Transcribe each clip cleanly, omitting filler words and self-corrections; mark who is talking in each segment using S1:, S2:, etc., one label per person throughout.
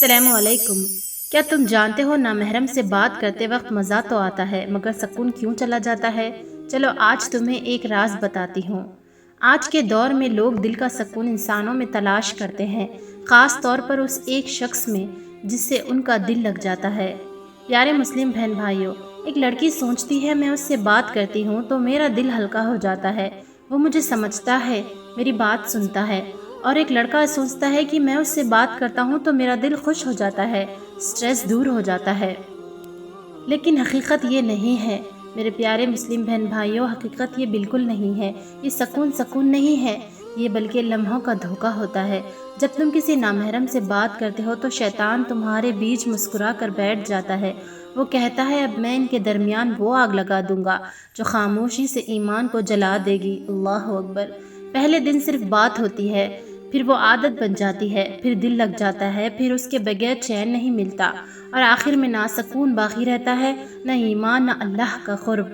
S1: السلام علیکم۔ کیا تم جانتے ہو نامحرم سے بات کرتے وقت مزہ تو آتا ہے مگر سکون کیوں چلا جاتا ہے؟ چلو آج تمہیں ایک راز بتاتی ہوں۔ آج کے دور میں لوگ دل کا سکون انسانوں میں تلاش کرتے ہیں، خاص طور پر اس ایک شخص میں جس سے ان کا دل لگ جاتا ہے۔ پیارے مسلم بہن بھائیوں، ایک لڑکی سوچتی ہے میں اس سے بات کرتی ہوں تو میرا دل ہلکا ہو جاتا ہے، وہ مجھے سمجھتا ہے، میری بات سنتا ہے۔ اور ایک لڑکا سوچتا ہے کہ میں اس سے بات کرتا ہوں تو میرا دل خوش ہو جاتا ہے، سٹریس دور ہو جاتا ہے۔ لیکن حقیقت یہ نہیں ہے میرے پیارے مسلم بہن بھائیوں، حقیقت یہ بالکل نہیں ہے۔ یہ سکون نہیں ہے، یہ بلکہ لمحوں کا دھوکہ ہوتا ہے۔ جب تم کسی نامحرم سے بات کرتے ہو تو شیطان تمہارے بیچ مسکرا کر بیٹھ جاتا ہے۔ وہ کہتا ہے اب میں ان کے درمیان وہ آگ لگا دوں گا جو خاموشی سے ایمان کو جلا دے گی۔ اللہ اکبر۔ پہلے دن صرف بات ہوتی ہے، پھر وہ عادت بن جاتی ہے، پھر دل لگ جاتا ہے، پھر اس کے بغیر چین نہیں ملتا، اور آخر میں نہ سکون باقی رہتا ہے، نہ ایمان، نہ اللہ کا قرب۔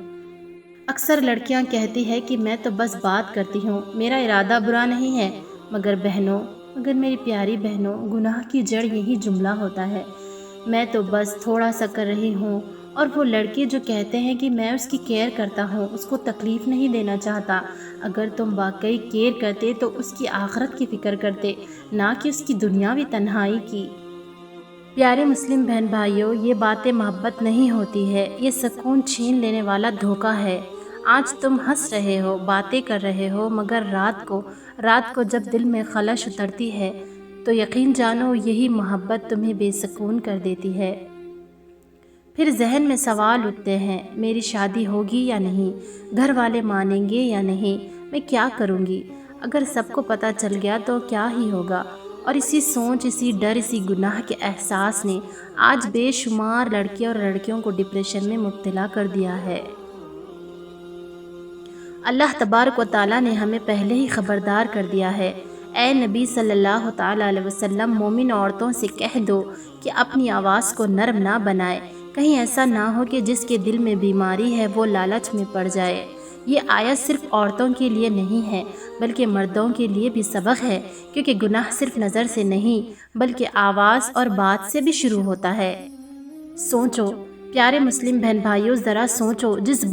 S1: اکثر لڑکیاں کہتی ہے کہ میں تو بس بات کرتی ہوں، میرا ارادہ برا نہیں ہے، مگر میری پیاری بہنوں، گناہ کی جڑ یہی جملہ ہوتا ہے، میں تو بس تھوڑا سا کر رہی ہوں۔ اور وہ لڑکے جو کہتے ہیں کہ میں اس کی کیئر کرتا ہوں، اس کو تکلیف نہیں دینا چاہتا۔ اگر تم واقعی کیئر کرتے تو اس کی آخرت کی فکر کرتے، نہ کہ اس کی دنیاوی تنہائی کی۔ پیارے مسلم بہن بھائیوں، یہ باتیں محبت نہیں ہوتی ہے، یہ سکون چھین لینے والا دھوکہ ہے۔ آج تم ہنس رہے ہو، باتیں کر رہے ہو، مگر رات کو جب دل میں خلش اترتی ہے تو یقین جانو یہی محبت تمہیں بے سکون کر دیتی ہے۔ پھر ذہن میں سوال اٹھتے ہیں، میری شادی ہوگی یا نہیں، گھر والے مانیں گے یا نہیں، میں کیا کروں گی، اگر سب کو پتہ چل گیا تو کیا ہی ہوگا۔ اور اسی سوچ، اسی ڈر، اسی گناہ کے احساس نے آج بے شمار لڑکیوں اور لڑکیوں کو ڈپریشن میں مبتلا کر دیا ہے۔ اللہ تبارک و تعالیٰ نے ہمیں پہلے ہی خبردار کر دیا ہے، اے نبی صلی اللہ تعالیٰ علیہ وسلم، مومن عورتوں سے کہہ دو کہ اپنی آواز کو نرم نہ بنائے، کہیں ایسا نہ ہو کہ جس کے دل میں بیماری ہے وہ لالچ میں پڑ جائے۔ یہ آیت صرف عورتوں کے لیے نہیں ہے بلکہ مردوں کے لیے بھی سبق ہے، کیونکہ گناہ صرف نظر سے نہیں بلکہ آواز اور بات سے بھی شروع ہوتا ہے۔ سوچو پیارے مسلم بہن بھائیوں، ذرا سوچو، جس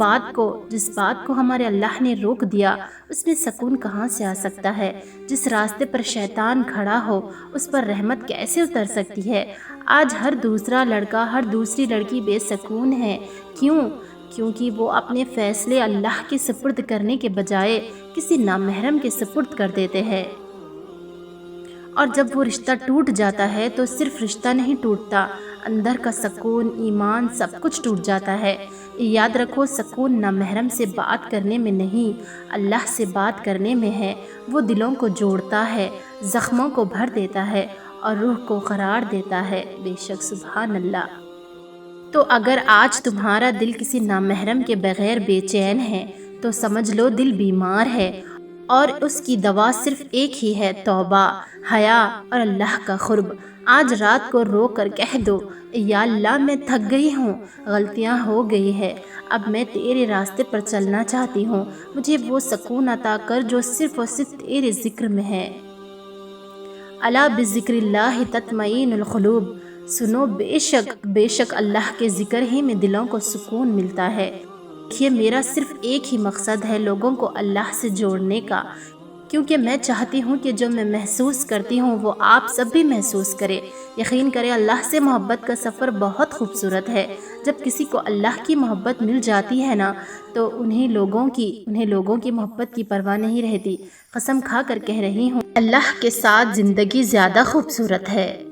S1: بات کو ہمارے اللہ نے روک دیا اس میں سکون کہاں سے آ سکتا ہے؟ جس راستے پر شیطان کھڑا ہو اس پر رحمت کیسے اتر سکتی ہے؟ آج ہر دوسرا لڑکا، ہر دوسری لڑکی بے سکون ہے۔ کیونکہ وہ اپنے فیصلے اللہ کے سپرد کرنے کے بجائے کسی نامحرم کے سپرد کر دیتے ہیں۔ اور جب وہ رشتہ ٹوٹ جاتا ہے تو صرف رشتہ نہیں ٹوٹتا، اندر کا سکون، ایمان، سب کچھ ٹوٹ جاتا ہے۔ یاد رکھو، سکون نامحرم سے بات کرنے میں نہیں، اللہ سے بات کرنے میں ہے۔ وہ دلوں کو جوڑتا ہے، زخموں کو بھر دیتا ہے اور روح کو قرار دیتا ہے۔ بے شک، سبحان اللہ۔ تو اگر آج تمہارا دل کسی نامحرم کے بغیر بے چین ہے تو سمجھ لو دل بیمار ہے، اور اس کی دوا صرف ایک ہی ہے، توبہ، حیا اور اللہ کا قرب۔ آج رات کو رو کر کہہ دو، یا اللہ میں تھک گئی ہوں، غلطیاں ہو گئی ہے، اب میں تیرے راستے پر چلنا چاہتی ہوں، مجھے وہ سکون عطا کر جو صرف اور صرف تیرے ذکر میں ہے۔ الا بذکر اللہ تطمئن القلوب۔ سنو، بے شک اللہ کے ذکر ہی میں دلوں کو سکون ملتا ہے۔ دیکھیے، میرا صرف ایک ہی مقصد ہے، لوگوں کو اللہ سے جوڑنے کا، کیونکہ میں چاہتی ہوں کہ جو میں محسوس کرتی ہوں وہ آپ سب بھی محسوس کریں۔ یقین کریں، اللہ سے محبت کا سفر بہت خوبصورت ہے۔ جب کسی کو اللہ کی محبت مل جاتی ہے نا تو انہیں لوگوں کی محبت کی پرواہ نہیں رہتی۔ قسم کھا کر کہہ رہی ہوں، اللہ کے ساتھ زندگی زیادہ خوبصورت ہے۔